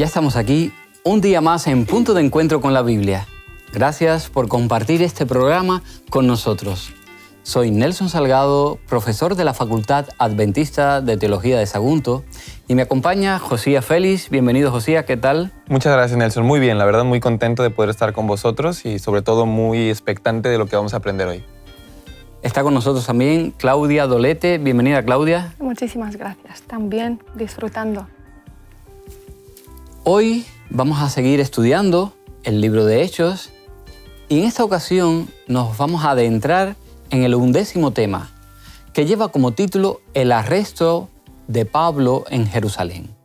Ya estamos aquí, un día más en Punto de Encuentro con la Biblia. Gracias por compartir este programa con nosotros. Soy Nelson Salgado, profesor de la Facultad Adventista de Teología de Sagunto, y me acompaña Josías Félix. Bienvenido, Josías, ¿qué tal? Muchas gracias, Nelson. Muy bien, la verdad muy contento de poder estar con vosotros y sobre todo muy expectante de lo que vamos a aprender hoy. Está con nosotros también Claudia Dolete. Bienvenida, Claudia. Muchísimas gracias. También disfrutando. Hoy vamos a seguir estudiando el libro de Hechos y en esta ocasión nos vamos a adentrar en el 11º tema, que lleva como título El arresto de Pablo en Jerusalén.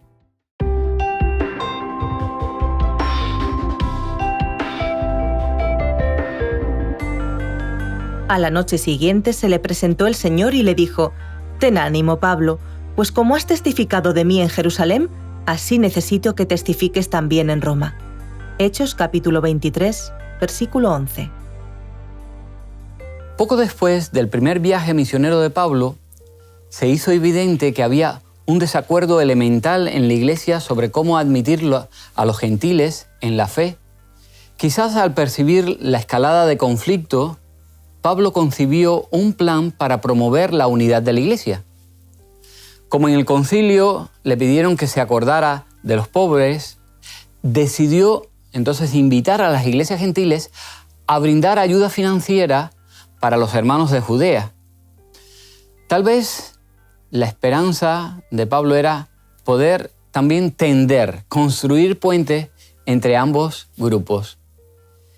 A la noche siguiente se le presentó el Señor y le dijo: «Ten ánimo, Pablo, pues como has testificado de mí en Jerusalén, así necesito que testifiques también en Roma». Hechos capítulo 23, versículo 11. Poco después del primer viaje misionero de Pablo, se hizo evidente que había un desacuerdo elemental en la iglesia sobre cómo admitirlo a los gentiles en la fe. Quizás al percibir la escalada de conflicto, Pablo concibió un plan para promover la unidad de la iglesia. Como en el concilio le pidieron que se acordara de los pobres, decidió entonces invitar a las iglesias gentiles a brindar ayuda financiera para los hermanos de Judea. Tal vez la esperanza de Pablo era poder también construir puentes entre ambos grupos.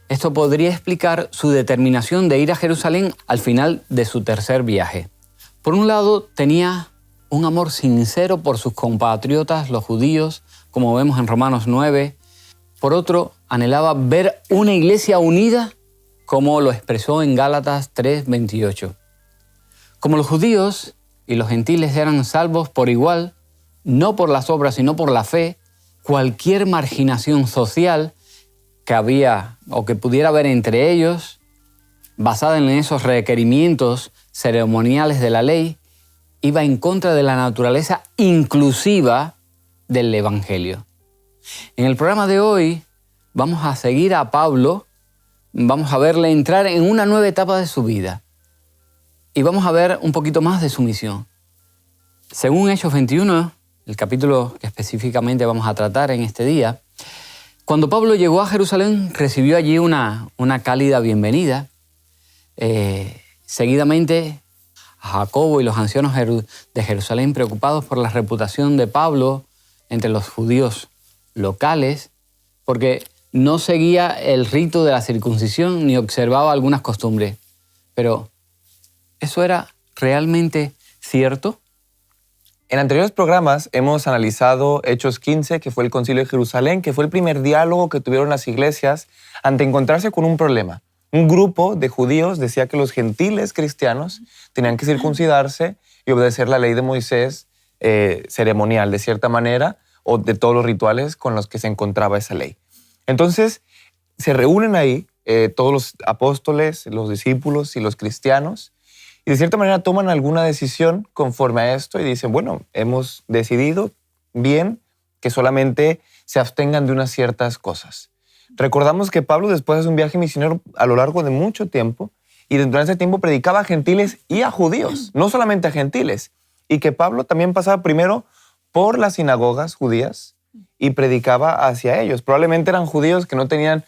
Esto podría explicar su determinación de ir a Jerusalén al final de su tercer viaje. Por un lado, tenía un amor sincero por sus compatriotas, los judíos, como vemos en Romanos 9. Por otro, anhelaba ver una iglesia unida, como lo expresó en Gálatas 3:28. Como los judíos y los gentiles eran salvos por igual, no por las obras, sino por la fe, cualquier marginación social que había o que pudiera haber entre ellos, basada en esos requerimientos ceremoniales de la ley, iba en contra de la naturaleza inclusiva del Evangelio. En el programa de hoy vamos a seguir a Pablo, vamos a verle entrar en una nueva etapa de su vida y vamos a ver un poquito más de su misión. Según Hechos 21, el capítulo que específicamente vamos a tratar en este día, cuando Pablo llegó a Jerusalén, recibió allí una cálida bienvenida. Seguidamente, Jacobo y los ancianos de Jerusalén, preocupados por la reputación de Pablo entre los judíos locales, porque no seguía el rito de la circuncisión ni observaba algunas costumbres. Pero, ¿eso era realmente cierto? En anteriores programas hemos analizado Hechos 15, que fue el Concilio de Jerusalén, que fue el primer diálogo que tuvieron las iglesias ante encontrarse con un problema. Un grupo de judíos decía que los gentiles cristianos tenían que circuncidarse y obedecer la ley de Moisés ceremonial, de cierta manera, o de todos los rituales con los que se encontraba esa ley. Entonces, se reúnen ahí todos los apóstoles, los discípulos y los cristianos, y de cierta manera toman alguna decisión conforme a esto y dicen, bueno, hemos decidido bien que solamente se abstengan de unas ciertas cosas. Recordamos que Pablo después hace un viaje misionero a lo largo de mucho tiempo y durante ese tiempo predicaba a gentiles y a judíos, no solamente a gentiles, y que Pablo también pasaba primero por las sinagogas judías y predicaba hacia ellos. Probablemente eran judíos que no tenían,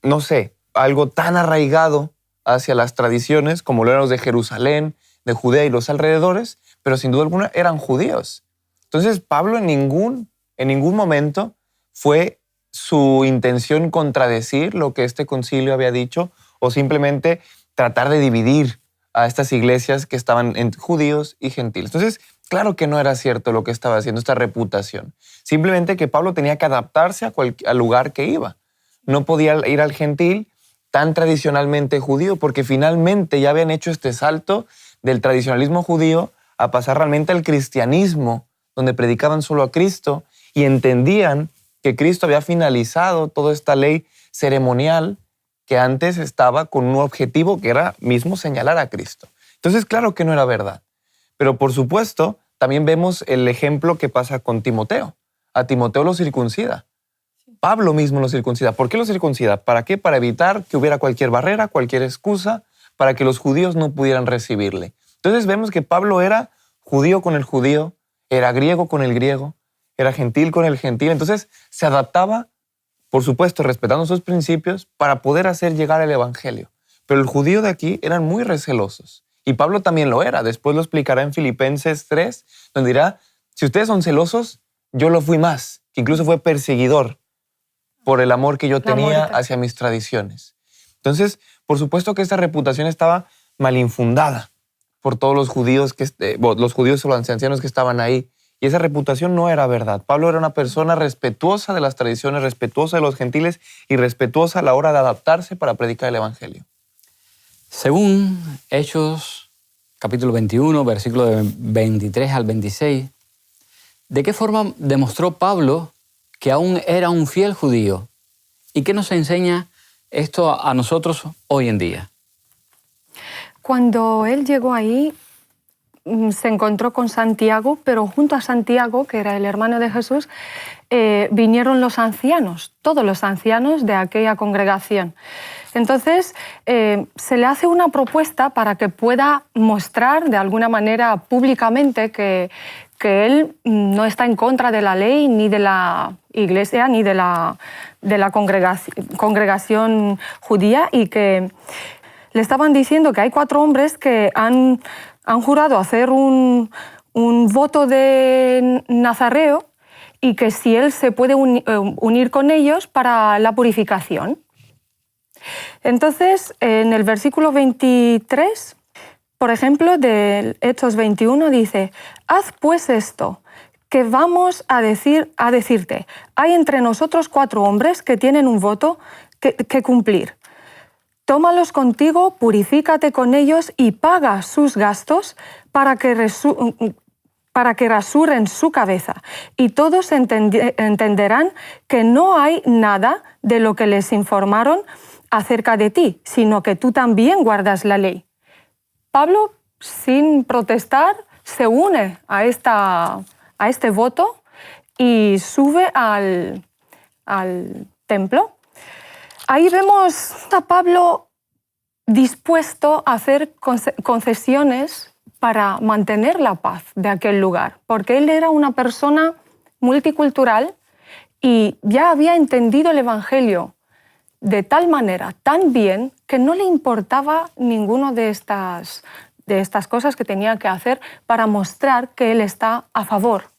no sé, algo tan arraigado hacia las tradiciones como lo eran los de Jerusalén, de Judea y los alrededores, pero sin duda alguna eran judíos. Entonces Pablo en ningún momento fue su intención contradecir lo que este concilio había dicho o simplemente tratar de dividir a estas iglesias que estaban entre judíos y gentiles. Entonces, claro que no era cierto lo que estaba haciendo, esta reputación. Simplemente que Pablo tenía que adaptarse al lugar que iba. No podía ir al gentil tan tradicionalmente judío, porque finalmente ya habían hecho este salto del tradicionalismo judío a pasar realmente al cristianismo, donde predicaban solo a Cristo y entendían que Cristo había finalizado toda esta ley ceremonial que antes estaba con un objetivo que era mismo señalar a Cristo. Entonces, claro que no era verdad. Pero por supuesto, también vemos el ejemplo que pasa con Timoteo. A Timoteo lo circuncida. Pablo mismo los circuncida. ¿Por qué los circuncida? ¿Para qué? Para evitar que hubiera cualquier barrera, cualquier excusa, para que los judíos no pudieran recibirle. Entonces vemos que Pablo era judío con el judío, era griego con el griego, era gentil con el gentil. Entonces se adaptaba, por supuesto, respetando sus principios, para poder hacer llegar el evangelio. Pero el judío de aquí eran muy recelosos. Y Pablo también lo era. Después lo explicará en Filipenses 3, donde dirá, si ustedes son celosos, yo lo fui más, que incluso fue perseguidor por el amor que yo tenía hacia mis tradiciones. Entonces, por supuesto que esta reputación estaba mal infundada por todos los judíos, los judíos o los ancianos que estaban ahí. Y esa reputación no era verdad. Pablo era una persona respetuosa de las tradiciones, respetuosa de los gentiles y respetuosa a la hora de adaptarse para predicar el evangelio. Según Hechos, capítulo 21, versículo de 23 al 26, ¿de qué forma demostró Pablo que aún era un fiel judío? ¿Y qué nos enseña esto a nosotros hoy en día? Cuando él llegó ahí, se encontró con Santiago, pero junto a Santiago, que era el hermano de Jesús, vinieron los ancianos, todos los ancianos de aquella congregación. Entonces, se le hace una propuesta para que pueda mostrar de alguna manera públicamente que él no está en contra de la ley, ni de la iglesia, ni de la congregación judía, y que le estaban diciendo que hay 4 hombres que han jurado hacer un voto de nazareo y que si él se puede unir con ellos para la purificación. Entonces, en el versículo 23, por ejemplo, de Hechos 21, dice, «Haz pues esto, que vamos a decirte, hay entre nosotros 4 hombres que tienen un voto que cumplir. Tómalos contigo, purifícate con ellos y paga sus gastos para que rasuren su cabeza. Y todos entenderán que no hay nada de lo que les informaron acerca de ti, sino que tú también guardas la ley». Pablo, sin protestar, se une a este voto y sube al templo. Ahí vemos a Pablo dispuesto a hacer concesiones para mantener la paz de aquel lugar, porque él era una persona multicultural y ya había entendido el Evangelio de tal manera, tan bien, que no le importaba ninguna de estas cosas que tenía que hacer para mostrar que él está a favor.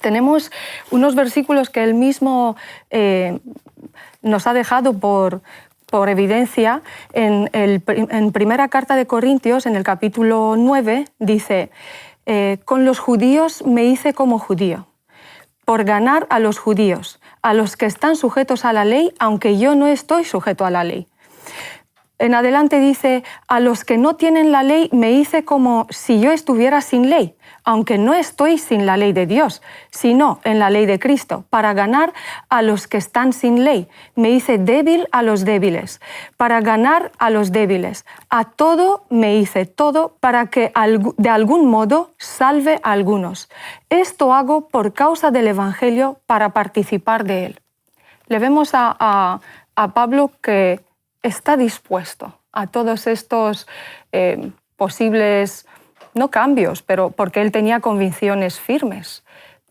Tenemos unos versículos que él mismo nos ha dejado por evidencia. En primera carta de Corintios, en el capítulo 9, dice, «Con los judíos me hice como judío, por ganar a los judíos, a los que están sujetos a la ley, aunque yo no estoy sujeto a la ley». En adelante dice, «A los que no tienen la ley me hice como si yo estuviera sin ley, aunque no estoy sin la ley de Dios, sino en la ley de Cristo, para ganar a los que están sin ley. Me hice débil a los débiles, para ganar a los débiles. A todo me hice todo, para que de algún modo salve a algunos. Esto hago por causa del Evangelio, para participar de él». Le vemos a Pablo que está dispuesto a todos estos posibles, no cambios, pero porque él tenía convicciones firmes,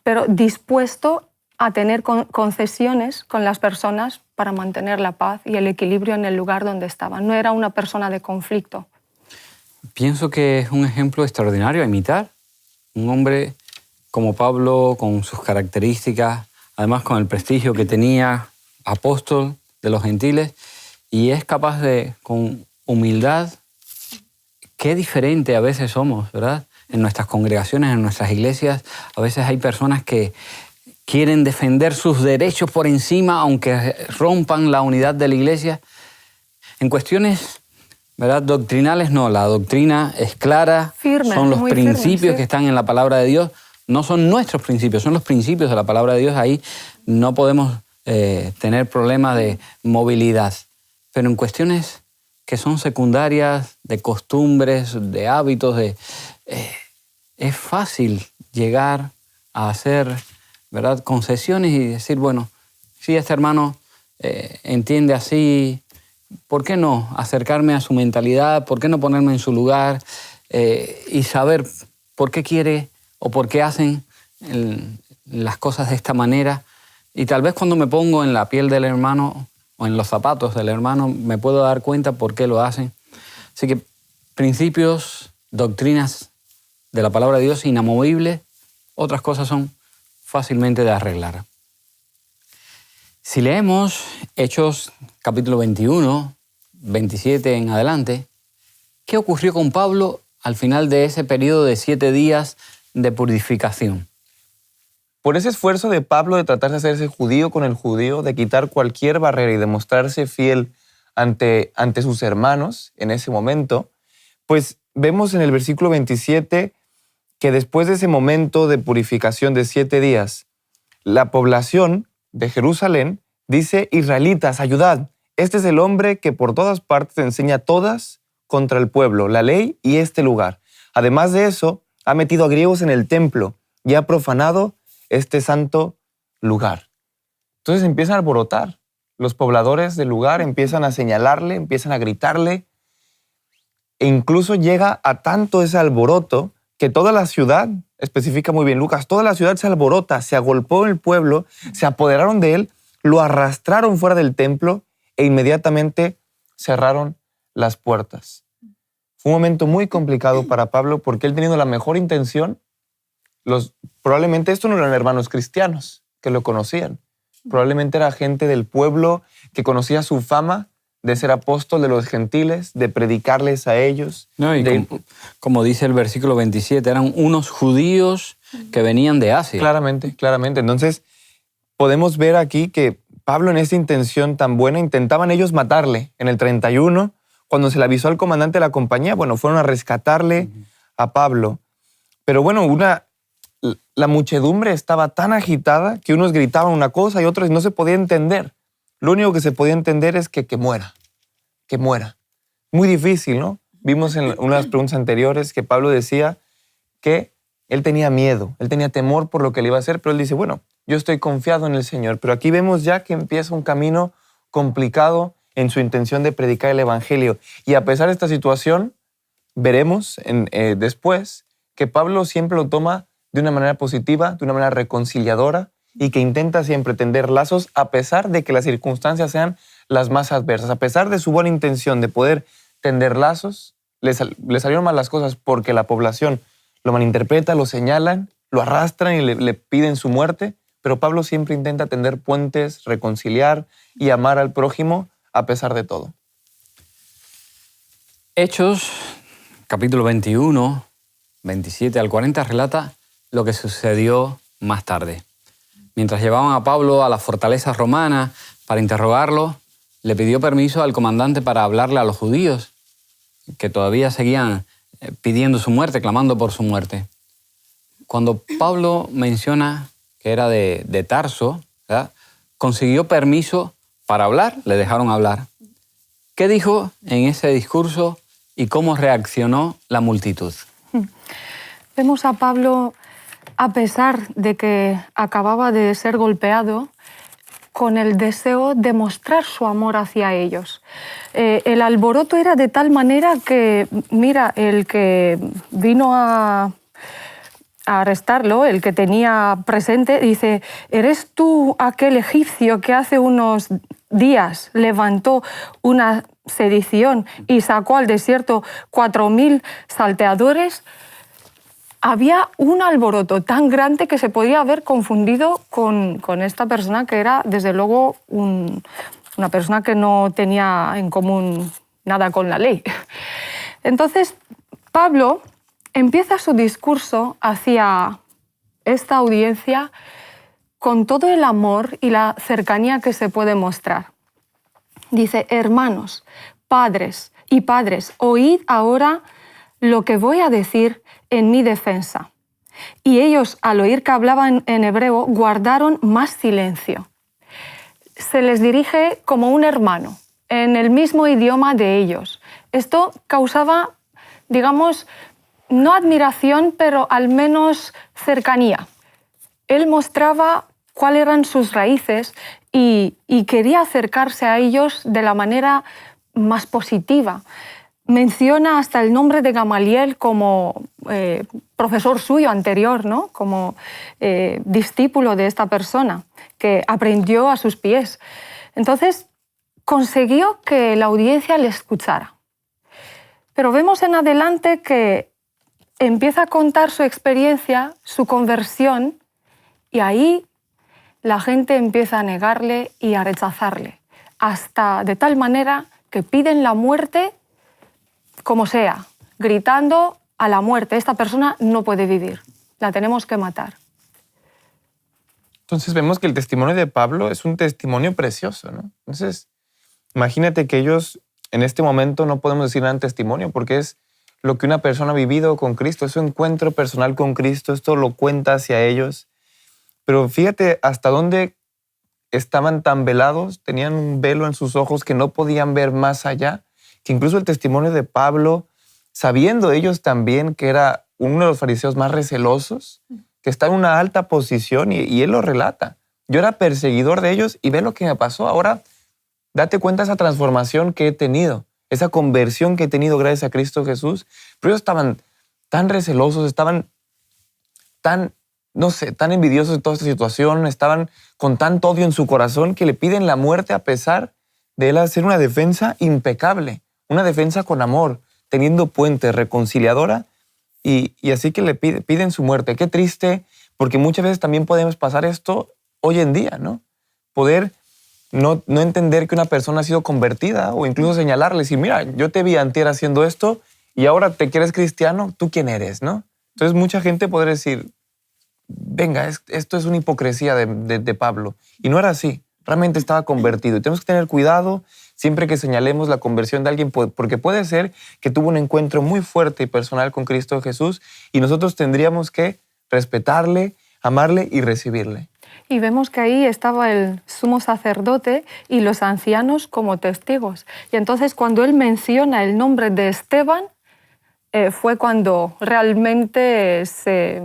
pero dispuesto a tener concesiones con las personas para mantener la paz y el equilibrio en el lugar donde estaba. No era una persona de conflicto. Pienso que es un ejemplo extraordinario a imitar. Un hombre como Pablo, con sus características, además con el prestigio que tenía, apóstol de los gentiles, y es capaz de, con humildad, qué diferente a veces somos, ¿verdad? En nuestras congregaciones, en nuestras iglesias, a veces hay personas que quieren defender sus derechos por encima, aunque rompan la unidad de la iglesia. En cuestiones, ¿verdad?, doctrinales, no, la doctrina es clara, firme, son los principios firme, sí, que están en la palabra de Dios, no son nuestros principios, son los principios de la palabra de Dios, ahí no podemos tener problemas de movilidad. Pero en cuestiones que son secundarias, de costumbres, de hábitos, es fácil llegar a hacer, ¿verdad?, concesiones y decir, bueno, si este hermano entiende así, ¿por qué no acercarme a su mentalidad? ¿Por qué no ponerme en su lugar y saber por qué quiere o por qué hacen las cosas de esta manera? Y tal vez cuando me pongo en la piel del hermano o en los zapatos del hermano me puedo dar cuenta por qué lo hacen. Así que principios, doctrinas de la palabra de Dios inamovibles, otras cosas son fácilmente de arreglar. Si leemos Hechos capítulo 21, 27 en adelante, ¿qué ocurrió con Pablo al final de ese periodo de 7 días de purificación? Por ese esfuerzo de Pablo de tratar de hacerse judío con el judío, de quitar cualquier barrera y de mostrarse fiel ante sus hermanos en ese momento, pues vemos en el versículo 27 que después de ese momento de purificación de 7 días, la población de Jerusalén dice: israelitas, ayudad, este es el hombre que por todas partes enseña todas contra el pueblo, la ley y este lugar. Además de eso, ha metido a griegos en el templo y ha profanado este santo lugar. Entonces empiezan a alborotar. Los pobladores del lugar empiezan a señalarle, empiezan a gritarle, e incluso llega a tanto ese alboroto que toda la ciudad, especifica muy bien Lucas, toda la ciudad se alborota, se agolpó el pueblo, se apoderaron de él, lo arrastraron fuera del templo e inmediatamente cerraron las puertas. Fue un momento muy complicado para Pablo porque él, teniendo la mejor intención, probablemente estos no eran hermanos cristianos que lo conocían. Probablemente era gente del pueblo que conocía su fama de ser apóstol de los gentiles, de predicarles a ellos. No, y como dice el versículo 27, eran unos judíos que venían de Asia. Claramente, claramente. Entonces, podemos ver aquí que Pablo, en esta intención tan buena, intentaban ellos matarle. En el 31, cuando se le avisó al comandante de la compañía, bueno, fueron a rescatarle a Pablo. Pero bueno, la muchedumbre estaba tan agitada que unos gritaban una cosa y otros no se podía entender. Lo único que se podía entender es que muera, que muera. Muy difícil, ¿no? Vimos en una de las preguntas anteriores que Pablo decía que él tenía miedo, él tenía temor por lo que le iba a hacer, pero él dice, bueno, yo estoy confiado en el Señor. Pero aquí vemos ya que empieza un camino complicado en su intención de predicar el Evangelio. Y a pesar de esta situación, veremos después que Pablo siempre lo toma de una manera positiva, de una manera reconciliadora, y que intenta siempre tender lazos a pesar de que las circunstancias sean las más adversas. A pesar de su buena intención de poder tender lazos, le salieron mal las cosas porque la población lo malinterpreta, lo señalan, lo arrastran y le piden su muerte, pero Pablo siempre intenta tender puentes, reconciliar y amar al prójimo a pesar de todo. Hechos, capítulo 21, 27 al 40, relata lo que sucedió más tarde. Mientras llevaban a Pablo a la fortaleza romana para interrogarlo, le pidió permiso al comandante para hablarle a los judíos, que todavía seguían pidiendo su muerte, clamando por su muerte. Cuando Pablo menciona que era de Tarso, ¿verdad?, consiguió permiso para hablar, le dejaron hablar. ¿Qué dijo en ese discurso y cómo reaccionó la multitud? Vemos a Pablo, a pesar de que acababa de ser golpeado, con el deseo de mostrar su amor hacia ellos. El alboroto era de tal manera que, mira, el que vino a arrestarlo, el que tenía presente, dice, ¿eres tú aquel egipcio que hace unos días levantó una sedición y sacó al desierto 4.000 salteadores? Había un alboroto tan grande que se podía haber confundido con esta persona que era, desde luego, una persona que no tenía en común nada con la ley. Entonces, Pablo empieza su discurso hacia esta audiencia con todo el amor y la cercanía que se puede mostrar. Dice, hermanos, padres y padres, oíd ahora lo que voy a decir en mi defensa. Y ellos, al oír que hablaban en hebreo, guardaron más silencio. Se les dirige como un hermano, en el mismo idioma de ellos. Esto causaba, digamos, no admiración, pero al menos cercanía. Él mostraba cuáles eran sus raíces y quería acercarse a ellos de la manera más positiva. Menciona hasta el nombre de Gamaliel como profesor suyo anterior, ¿no? Como discípulo de esta persona que aprendió a sus pies. Entonces, consiguió que la audiencia le escuchara. Pero vemos en adelante que empieza a contar su experiencia, su conversión, y ahí la gente empieza a negarle y a rechazarle, hasta de tal manera que piden la muerte como sea, gritando a la muerte. Esta persona no puede vivir, la tenemos que matar. Entonces vemos que el testimonio de Pablo es un testimonio precioso, ¿no? Entonces, imagínate que ellos en este momento no podemos decir nada en testimonio porque es lo que una persona ha vivido con Cristo, es su encuentro personal con Cristo, esto lo cuenta hacia ellos. Pero fíjate hasta dónde estaban tan velados, tenían un velo en sus ojos que no podían ver más allá, que incluso el testimonio de Pablo, sabiendo ellos también que era uno de los fariseos más recelosos, que está en una alta posición y él lo relata. Yo era perseguidor de ellos y ve lo que me pasó. Ahora, date cuenta de esa transformación que he tenido, esa conversión que he tenido gracias a Cristo Jesús. Pero ellos estaban tan recelosos, estaban tan, no sé, tan envidiosos de toda esta situación, estaban con tanto odio en su corazón que le piden la muerte a pesar de él hacer una defensa impecable, una defensa con amor, teniendo puente, reconciliadora, y así que le piden su muerte. Qué triste, porque muchas veces también podemos pasar esto hoy en día, ¿no? Poder no entender que una persona ha sido convertida o incluso señalarle, decir, mira, yo te vi antier haciendo esto y ahora te quieres cristiano, ¿tú quién eres, no? Entonces mucha gente podría decir, venga, esto es una hipocresía de Pablo. Y no era así, realmente estaba convertido. Y tenemos que tener cuidado siempre que señalemos la conversión de alguien, porque puede ser que tuvo un encuentro muy fuerte y personal con Cristo Jesús y nosotros tendríamos que respetarle, amarle y recibirle. Y vemos que ahí estaba el sumo sacerdote y los ancianos como testigos. Y entonces cuando él menciona el nombre de Esteban, fue cuando realmente se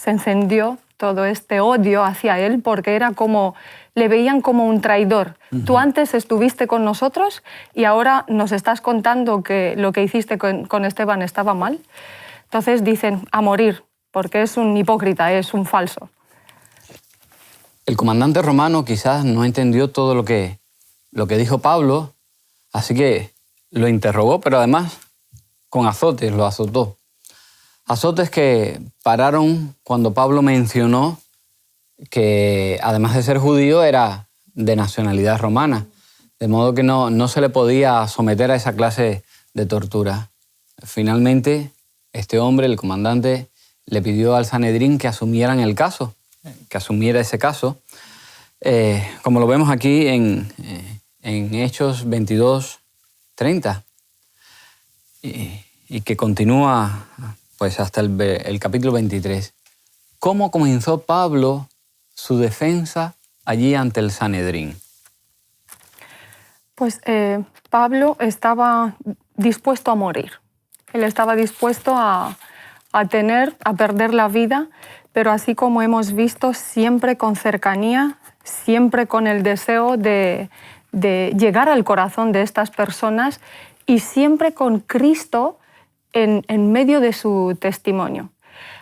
encendió todo este odio hacia él, porque era como, le veían como un traidor. Tú antes estuviste con nosotros y ahora nos estás contando que lo que hiciste con Esteban estaba mal. Entonces dicen, a morir, porque es un hipócrita, es un falso. El comandante romano quizás no entendió todo lo que dijo Pablo, así que lo interrogó, pero además con azotes lo azotó. Azotes que pararon cuando Pablo mencionó que además de ser judío era de nacionalidad romana, de modo que no se le podía someter a esa clase de tortura. Finalmente, este hombre, el comandante, le pidió al Sanedrín que asumieran el caso, que asumiera ese caso, como lo vemos aquí en Hechos 22:30, y que continúa pues, hasta el capítulo 23. ¿Cómo comenzó Pablo su defensa allí ante el Sanedrín? Pues Pablo estaba dispuesto a morir. Él estaba dispuesto a perder la vida, pero así como hemos visto, siempre con cercanía, siempre con el deseo de llegar al corazón de estas personas y siempre con Cristo en medio de su testimonio,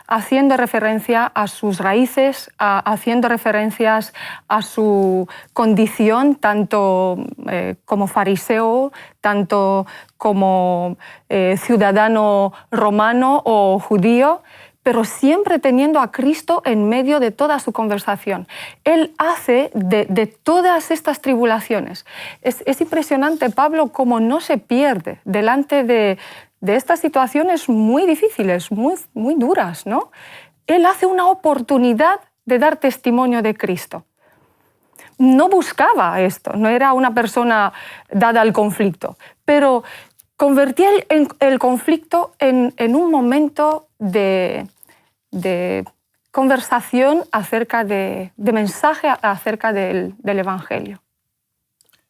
haciendo referencia a sus raíces, haciendo referencias a su condición, tanto como fariseo, tanto como ciudadano romano o judío, pero siempre teniendo a Cristo en medio de toda su conversación. Él hace de todas estas tribulaciones. Es impresionante, Pablo, cómo no se pierde delante de estas situaciones muy difíciles, muy duras, ¿no? Él hace una oportunidad de dar testimonio de Cristo. No buscaba esto, no era una persona dada al conflicto, pero convertía el conflicto en un momento de conversación acerca de mensaje acerca del Evangelio.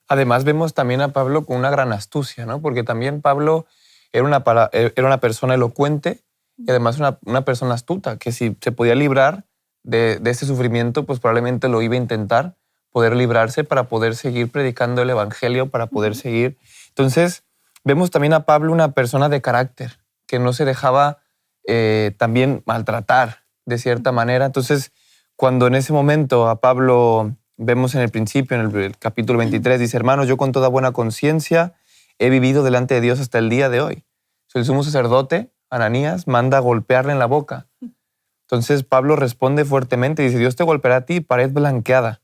Además vemos también a Pablo con una gran astucia, ¿no? Porque también Pablo era una persona elocuente y además una persona astuta, que si se podía librar de ese sufrimiento, pues probablemente lo iba a intentar poder librarse, para poder seguir predicando el evangelio, para poder seguir. Entonces, vemos también a Pablo una persona de carácter, que no se dejaba también maltratar de cierta manera. Entonces, cuando en ese momento a Pablo vemos en el principio, en el capítulo 23, dice, hermanos, yo con toda buena conciencia he vivido delante de Dios hasta el día de hoy. El sumo sacerdote, Ananías, manda a golpearle en la boca. Entonces Pablo responde fuertemente, dice, Dios te golpeará a ti, pared blanqueada.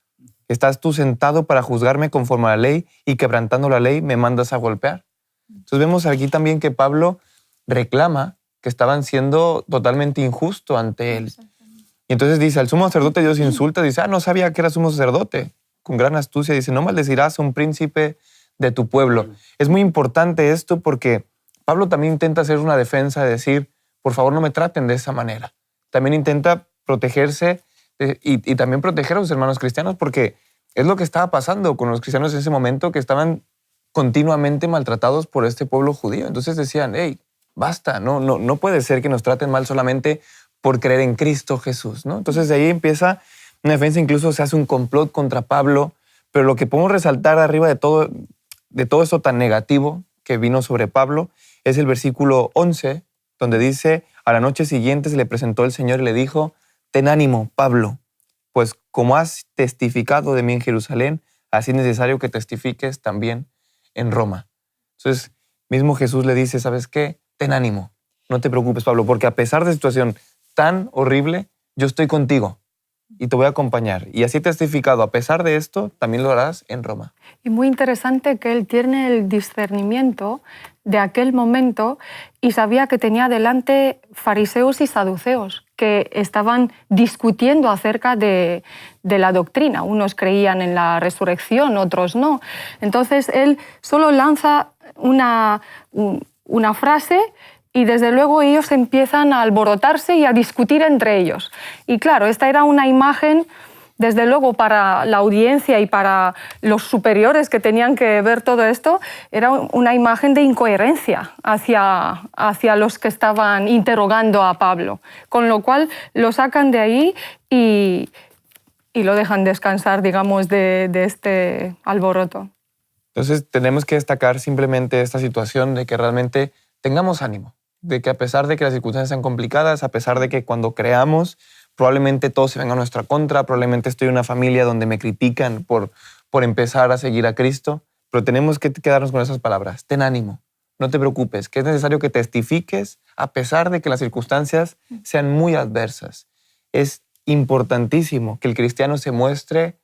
¿Estás tú sentado para juzgarme conforme a la ley y quebrantando la ley me mandas a golpear? Entonces vemos aquí también que Pablo reclama que estaban siendo totalmente injustos ante él. Y entonces dice, al sumo sacerdote Dios insulta, dice, no sabía que era sumo sacerdote. Con gran astucia dice, no maldecirás a un príncipe de tu pueblo. Es muy importante esto porque Pablo también intenta hacer una defensa de decir, por favor no me traten de esa manera. También intenta protegerse y también proteger a los hermanos cristianos porque es lo que estaba pasando con los cristianos en ese momento, que estaban continuamente maltratados por este pueblo judío. Entonces decían, hey, basta, no puede ser que nos traten mal solamente por creer en Cristo Jesús, ¿no? Entonces de ahí empieza una defensa, incluso se hace un complot contra Pablo, pero lo que podemos resaltar arriba de todo esto tan negativo que vino sobre Pablo es el versículo 11, donde dice, a la noche siguiente se le presentó el Señor y le dijo, ten ánimo, Pablo, pues como has testificado de mí en Jerusalén, así es necesario que testifiques también en Roma. Entonces, mismo Jesús le dice, ¿sabes qué? Ten ánimo, no te preocupes, Pablo, porque a pesar de la situación tan horrible, yo estoy contigo y te voy a acompañar. Y así testificado, a pesar de esto, también lo harás en Roma. Y muy interesante que él tiene el discernimiento de aquel momento y sabía que tenía delante fariseos y saduceos que estaban discutiendo acerca de la doctrina. Unos creían en la resurrección, otros no. Entonces él solo lanza una frase y desde luego ellos empiezan a alborotarse y a discutir entre ellos. Y claro, esta era una imagen, desde luego para la audiencia y para los superiores que tenían que ver todo esto, era una imagen de incoherencia hacia los que estaban interrogando a Pablo. Con lo cual lo sacan de ahí y lo dejan descansar, digamos, de este alboroto. Entonces tenemos que destacar simplemente esta situación de que realmente tengamos ánimo, de que a pesar de que las circunstancias sean complicadas, a pesar de que cuando creamos probablemente todo se venga a nuestra contra, probablemente estoy en una familia donde me critican por empezar a seguir a Cristo, pero tenemos que quedarnos con esas palabras. Ten ánimo, no te preocupes, que es necesario que testifiques a pesar de que las circunstancias sean muy adversas. Es importantísimo que el cristiano se muestre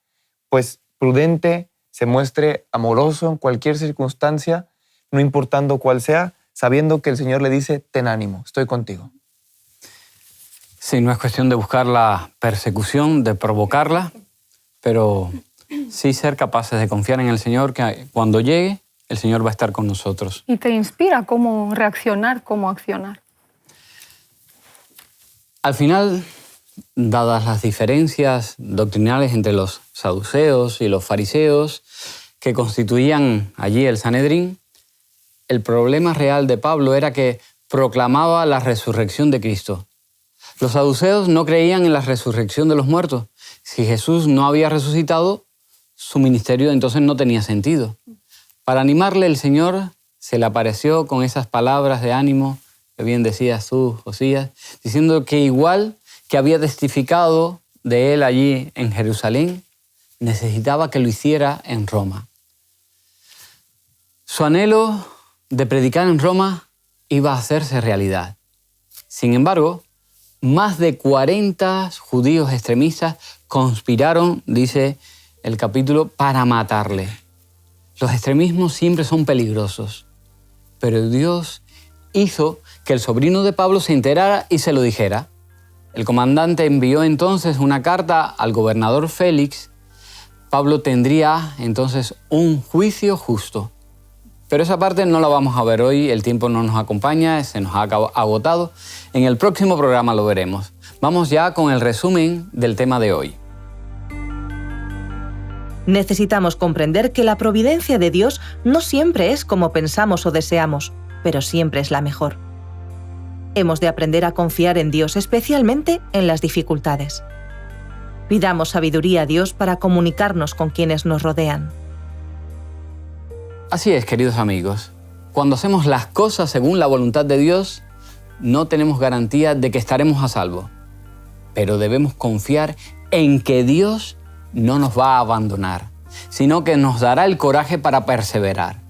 pues prudente, se muestre amoroso en cualquier circunstancia, no importando cuál sea, sabiendo que el Señor le dice, ten ánimo, estoy contigo. Sí, no es cuestión de buscar la persecución, de provocarla, pero sí ser capaces de confiar en el Señor, que cuando llegue, el Señor va a estar con nosotros. Y te inspira cómo reaccionar, cómo accionar. Al final, dadas las diferencias doctrinales entre los saduceos y los fariseos que constituían allí el Sanedrín, el problema real de Pablo era que proclamaba la resurrección de Cristo. Los saduceos no creían en la resurrección de los muertos. Si Jesús no había resucitado, su ministerio entonces no tenía sentido. Para animarle, el Señor se le apareció con esas palabras de ánimo que bien decías tú, Josías, diciendo que igual que había testificado de él allí en Jerusalén, necesitaba que lo hiciera en Roma. Su anhelo de predicar en Roma iba a hacerse realidad. Sin embargo, más de 40 judíos extremistas conspiraron, dice el capítulo, para matarle. Los extremismos siempre son peligrosos, pero Dios hizo que el sobrino de Pablo se enterara y se lo dijera. El comandante envió entonces una carta al gobernador Félix. Pablo tendría entonces un juicio justo. Pero esa parte no la vamos a ver hoy, el tiempo no nos acompaña, se nos ha agotado. En el próximo programa lo veremos. Vamos ya con el resumen del tema de hoy. Necesitamos comprender que la providencia de Dios no siempre es como pensamos o deseamos, pero siempre es la mejor. Hemos de aprender a confiar en Dios, especialmente en las dificultades. Pidamos sabiduría a Dios para comunicarnos con quienes nos rodean. Así es, queridos amigos. Cuando hacemos las cosas según la voluntad de Dios, no tenemos garantía de que estaremos a salvo. Pero debemos confiar en que Dios no nos va a abandonar, sino que nos dará el coraje para perseverar.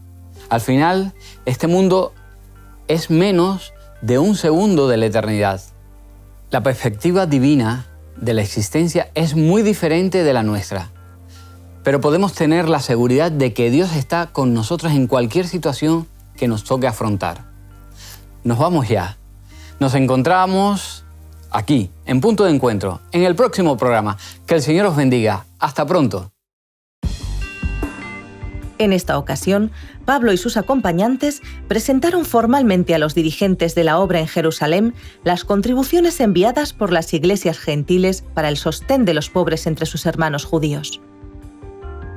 Al final, este mundo es menos de un segundo de la eternidad. La perspectiva divina de la existencia es muy diferente de la nuestra, pero podemos tener la seguridad de que Dios está con nosotros en cualquier situación que nos toque afrontar. Nos vamos ya. Nos encontramos aquí, en Punto de Encuentro, en el próximo programa. Que el Señor os bendiga. Hasta pronto. En esta ocasión, Pablo y sus acompañantes presentaron formalmente a los dirigentes de la obra en Jerusalén las contribuciones enviadas por las iglesias gentiles para el sostén de los pobres entre sus hermanos judíos.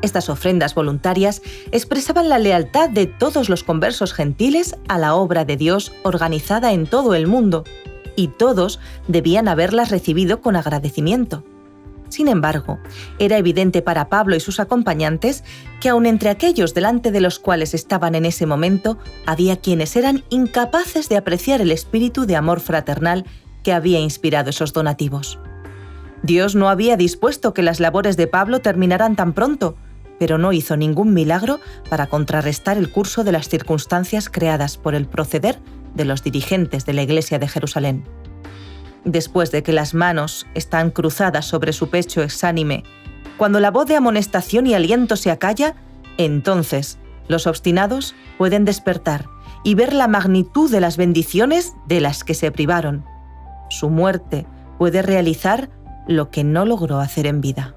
Estas ofrendas voluntarias expresaban la lealtad de todos los conversos gentiles a la obra de Dios organizada en todo el mundo, y todos debían haberlas recibido con agradecimiento. Sin embargo, era evidente para Pablo y sus acompañantes que aun entre aquellos delante de los cuales estaban en ese momento, había quienes eran incapaces de apreciar el espíritu de amor fraternal que había inspirado esos donativos. Dios no había dispuesto que las labores de Pablo terminaran tan pronto, pero no hizo ningún milagro para contrarrestar el curso de las circunstancias creadas por el proceder de los dirigentes de la Iglesia de Jerusalén. Después de que las manos están cruzadas sobre su pecho exánime, cuando la voz de amonestación y aliento se acalla, entonces los obstinados pueden despertar y ver la magnitud de las bendiciones de las que se privaron. Su muerte puede realizar lo que no logró hacer en vida.